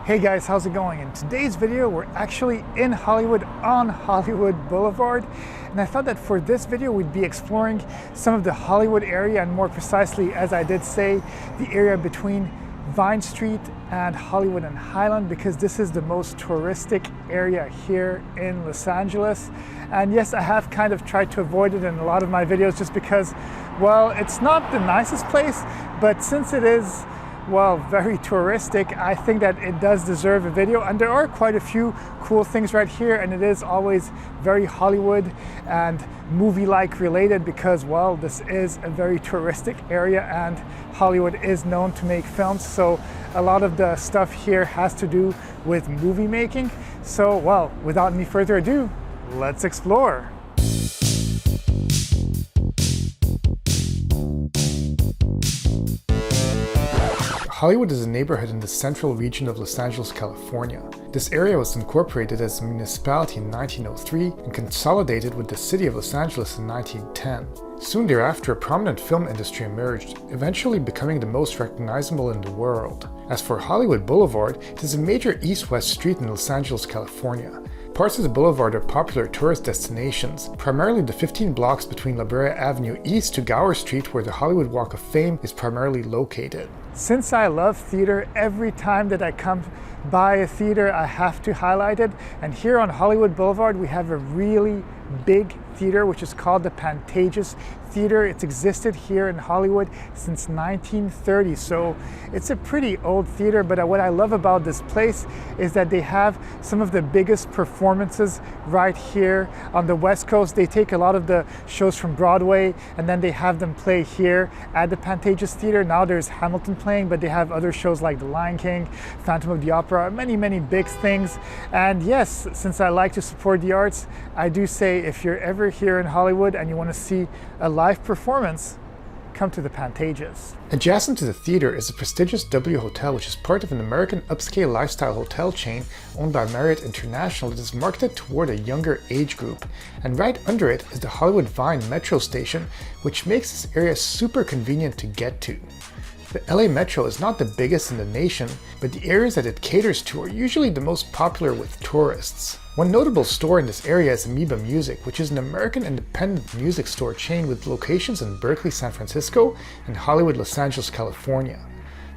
Hey guys, how's it going? In today's video, we're actually in Hollywood on Hollywood Boulevard. And I thought that for this video, we'd be exploring some of the Hollywood area, and more precisely, as I did say, the area between Vine Street and Hollywood and Highland, because this is the most touristic area here in Los Angeles. And yes, I have kind of tried to avoid it in a lot of my videos just because, well, it's not the nicest place, but since it is, well, very touristic, I think that it does deserve a video. And there are quite a few cool things right here, and it is always very Hollywood and movie-like related because, well, this is a very touristic area and Hollywood is known to make films. So a lot of the stuff here has to do with movie making. So, well, without any further ado, let's explore. Hollywood is a neighborhood in the central region of Los Angeles, California. This area was incorporated as a municipality in 1903 and consolidated with the city of Los Angeles in 1910. Soon thereafter, a prominent film industry emerged, eventually becoming the most recognizable in the world. As for Hollywood Boulevard, it is a major east-west street in Los Angeles, California. Parts of the boulevard are popular tourist destinations, primarily the 15 blocks between Brea Avenue east to Gower Street, where the Hollywood Walk of Fame is primarily located. Since I love theater, every time that I come by a theater, I have to highlight it. And here on Hollywood Boulevard, we have a really big theater, which is called the Pantages Theater. It's existed here in Hollywood since 1930, so it's a pretty old theater. But what I love about this place is that they have some of the biggest performances right here on the West Coast. They take a lot of the shows from Broadway and then they have them play here at the Pantages Theater. Now there's Hamilton playing, but they have other shows like The Lion King, Phantom of the Opera, many big things. And yes, since I like to support the arts, I do say if you're ever here in Hollywood and you want to see a live performance, come to the Pantages. Adjacent to the theater is the prestigious W Hotel, which is part of an American upscale lifestyle hotel chain owned by Marriott International that is marketed toward a younger age group. And right under it is the Hollywood Vine Metro station, which makes this area super convenient to get to. The LA Metro is not the biggest in the nation, but the areas that it caters to are usually the most popular with tourists. One notable store in this area is Amoeba Music, which is an American independent music store chain with locations in Berkeley, San Francisco, and Hollywood, Los Angeles, California.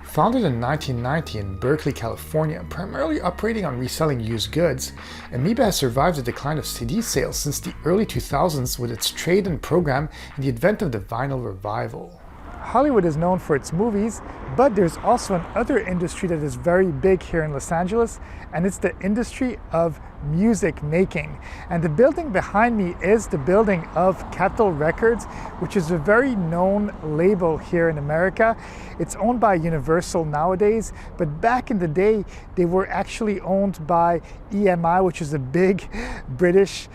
Founded in 1990 in Berkeley, California, primarily operating on reselling used goods, Amoeba has survived the decline of CD sales since the early 2000s with its trade-in program and the advent of the vinyl revival. Hollywood is known for its movies, but there's also another industry that is very big here in Los Angeles, and it's the industry of music making. And the building behind me is the building of Capitol Records, which is a very known label here in America. It's owned by Universal nowadays, but back in the day, they were actually owned by EMI, which is a big British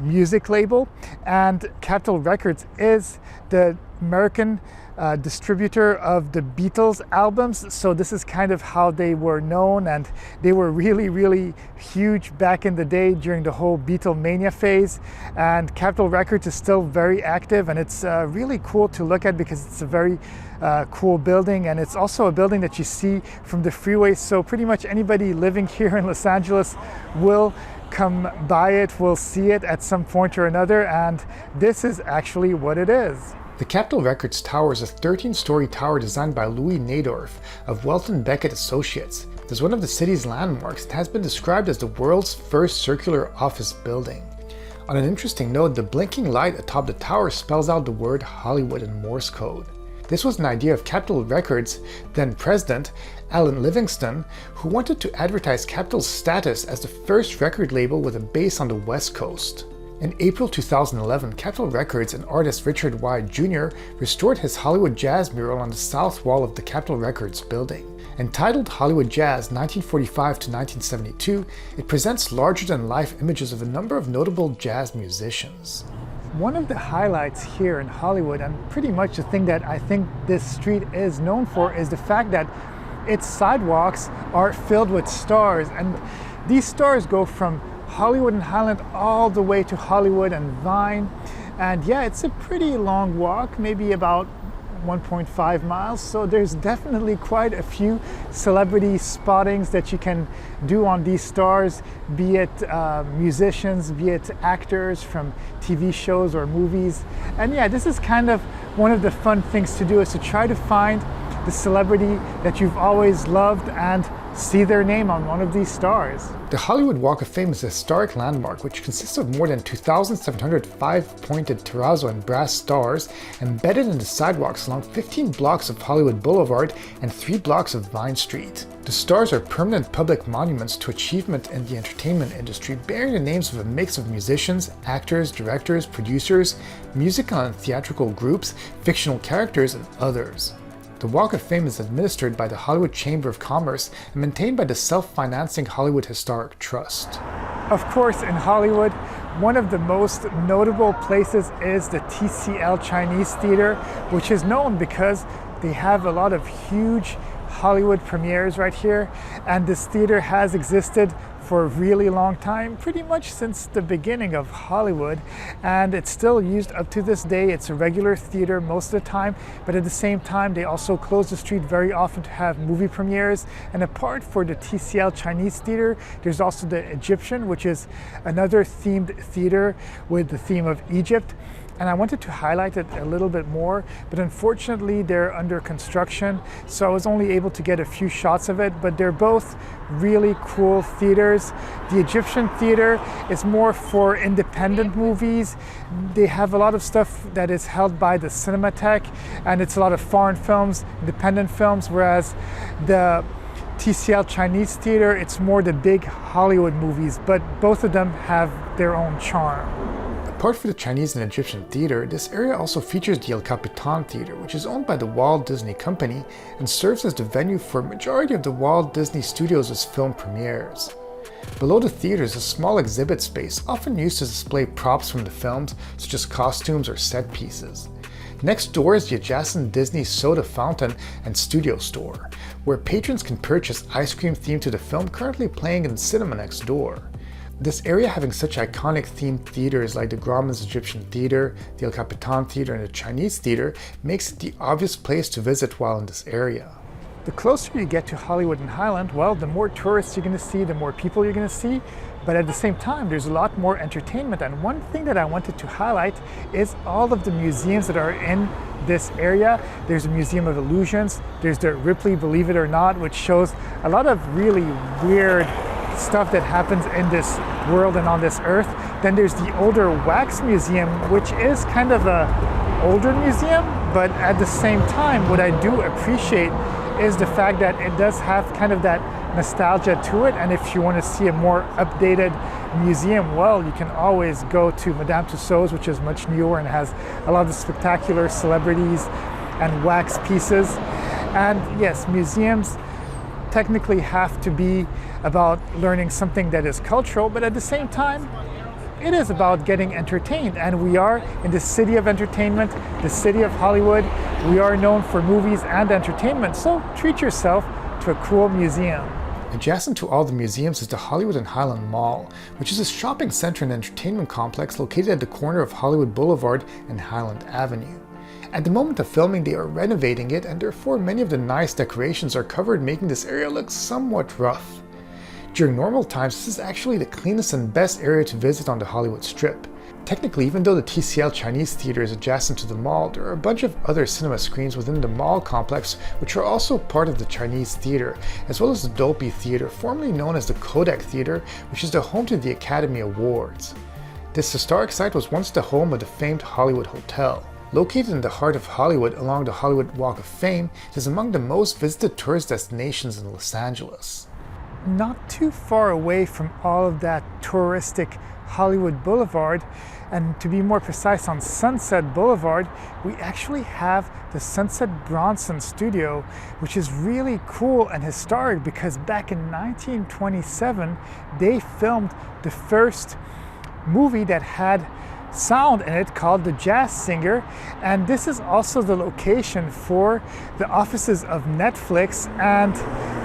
music label. And Capitol Records is the American distributor of the Beatles albums, so this is kind of how they were known, and they were really huge back in the day during the whole Beatlemania phase. And Capitol Records is still very active, and it's really cool to look at because it's a very cool building, and it's also a building that you see from the freeway, so pretty much anybody living here in Los Angeles will come by it, will see it at some point or another, and this is actually what it is. The Capitol Records Tower is a 13-story tower designed by Louis Najdorf of Welton Becket Associates. It is one of the city's landmarks and has been described as the world's first circular office building. On an interesting note, the blinking light atop the tower spells out the word Hollywood in Morse code. This was an idea of Capitol Records' then president, Alan Livingston, who wanted to advertise Capitol's status as the first record label with a base on the West Coast. In April 2011, Capitol Records and artist Richard White Jr. restored his Hollywood Jazz mural on the south wall of the Capitol Records building. Entitled Hollywood Jazz 1945 to 1972, it presents larger-than-life images of a number of notable jazz musicians. One of the highlights here in Hollywood, and pretty much the thing that I think this street is known for, is the fact that its sidewalks are filled with stars, and these stars go from Hollywood and Highland all the way to Hollywood and Vine. And yeah, it's a pretty long walk, maybe about 1.5 miles, so there's definitely quite a few celebrity spottings that you can do on these stars, be it musicians, be it actors from TV shows or movies. And yeah, this is kind of one of the fun things to do, is to try to find the celebrity that you've always loved and see their name on one of these stars. The Hollywood Walk of Fame is a historic landmark which consists of more than 2,705 pointed terrazzo and brass stars embedded in the sidewalks along 15 blocks of Hollywood Boulevard and 3 blocks of Vine Street. The stars are permanent public monuments to achievement in the entertainment industry, bearing the names of a mix of musicians, actors, directors, producers, musical and theatrical groups, fictional characters, and others. The Walk of Fame is administered by the Hollywood Chamber of Commerce and maintained by the self-financing Hollywood Historic Trust. Of course, in Hollywood, one of the most notable places is the TCL Chinese Theater, which is known because they have a lot of huge Hollywood premieres right here, and this theater has existed for a really long time, pretty much since the beginning of Hollywood, and it's still used up to this day. It's a regular theater most of the time, but at the same time they also close the street very often to have movie premieres. And apart for the TCL Chinese Theater, there's also the Egyptian, which is another themed theater with the theme of Egypt. And I wanted to highlight it a little bit more, but unfortunately they're under construction, so I was only able to get a few shots of it, but they're both really cool theaters. The Egyptian Theater is more for independent movies. They have a lot of stuff that is held by the Cinematheque, and it's a lot of foreign films, independent films, whereas the TCL Chinese Theater, it's more the big Hollywood movies, but both of them have their own charm. Apart from the Chinese and Egyptian theater, this area also features the Capitan Theater, which is owned by the Walt Disney Company and serves as the venue for a majority of the Walt Disney Studios' film premieres. Below the theater is a small exhibit space, often used to display props from the films, such as costumes or set pieces. Next door is the adjacent Disney soda fountain and studio store, where patrons can purchase ice cream themed to the film currently playing in the cinema next door. This area, having such iconic themed theaters like the Grauman's Egyptian Theater, the El Capitan Theater, and the Chinese Theater, makes it the obvious place to visit while in this area. The closer you get to Hollywood and Highland, well, the more tourists you're going to see, the more people you're going to see, but at the same time, there's a lot more entertainment. And one thing that I wanted to highlight is all of the museums that are in this area. There's a Museum of Illusions, there's the Ripley Believe It or Not, which shows a lot of really weird stuff that happens in this world and on this earth. Then there's the older wax museum, which is kind of a older museum, but at the same time, what I do appreciate is the fact that it does have kind of that nostalgia to it. And if you want to see a more updated museum, well, you can always go to Madame Tussauds, which is much newer and has a lot of spectacular celebrities and wax pieces. And yes, museums technically have to be about learning something that is cultural, but at the same time, it is about getting entertained. And we are in the city of entertainment, the city of Hollywood. We are known for movies and entertainment, so treat yourself to a cool museum. Adjacent to all the museums is the Hollywood and Highland Mall, which is a shopping center and entertainment complex located at the corner of Hollywood Boulevard and Highland Avenue. At the moment of filming, they are renovating it, and therefore many of the nice decorations are covered, making this area look somewhat rough. During normal times, this is actually the cleanest and best area to visit on the Hollywood Strip. Technically, even though the TCL Chinese Theater is adjacent to the mall, there are a bunch of other cinema screens within the mall complex which are also part of the Chinese Theater, as well as the Dolby Theater, formerly known as the Kodak Theater, which is the home to the Academy Awards. This historic site was once the home of the famed Hollywood Hotel. Located in the heart of Hollywood along the Hollywood Walk of Fame, it is among the most visited tourist destinations in Los Angeles. Not too far away from all of that touristic Hollywood Boulevard, and to be more precise, on Sunset Boulevard, we actually have the Sunset Bronson Studio, which is really cool and historic because back in 1927, they filmed the first movie that had sound in it called the Jazz Singer, and this is also the location for the offices of Netflix. And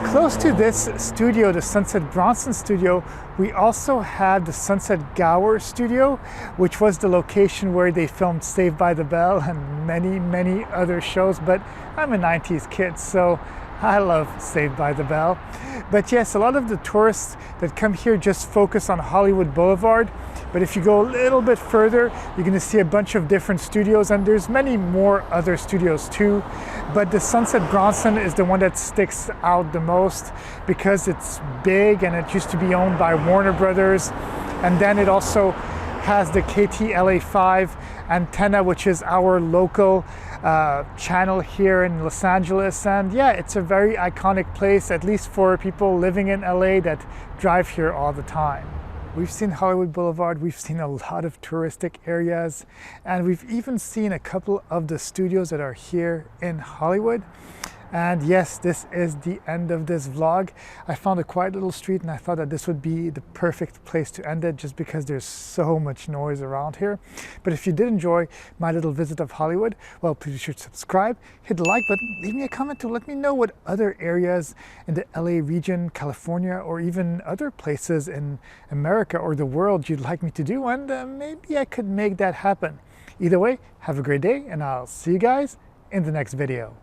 close to this studio, the Sunset Bronson studio, we also had the Sunset Gower studio, which was the location where they filmed Saved by the Bell and many other shows. But I'm a 90s kid, so I love Saved by the Bell. But yes, a lot of the tourists that come here just focus on Hollywood Boulevard. But if you go a little bit further, you're going to see a bunch of different studios, and there's many more other studios too. But the Sunset Bronson is the one that sticks out the most because it's big and it used to be owned by Warner Brothers. And then it also has the KTLA5 antenna, which is our local channel here in Los Angeles. And yeah, it's a very iconic place, at least for people living in LA that drive here all the time. We've seen Hollywood Boulevard, we've seen a lot of touristic areas, and we've even seen a couple of the studios that are here in Hollywood. And yes, this is the end of this vlog. I found a quiet little street and I thought that this would be the perfect place to end it just because there's so much noise around here. But if you did enjoy my little visit of Hollywood, well, please be sure to subscribe, hit the like button, leave me a comment to let me know what other areas in the LA region, California, or even other places in America or the world you'd like me to do, and maybe I could make that happen. Either way, have a great day and I'll see you guys in the next video.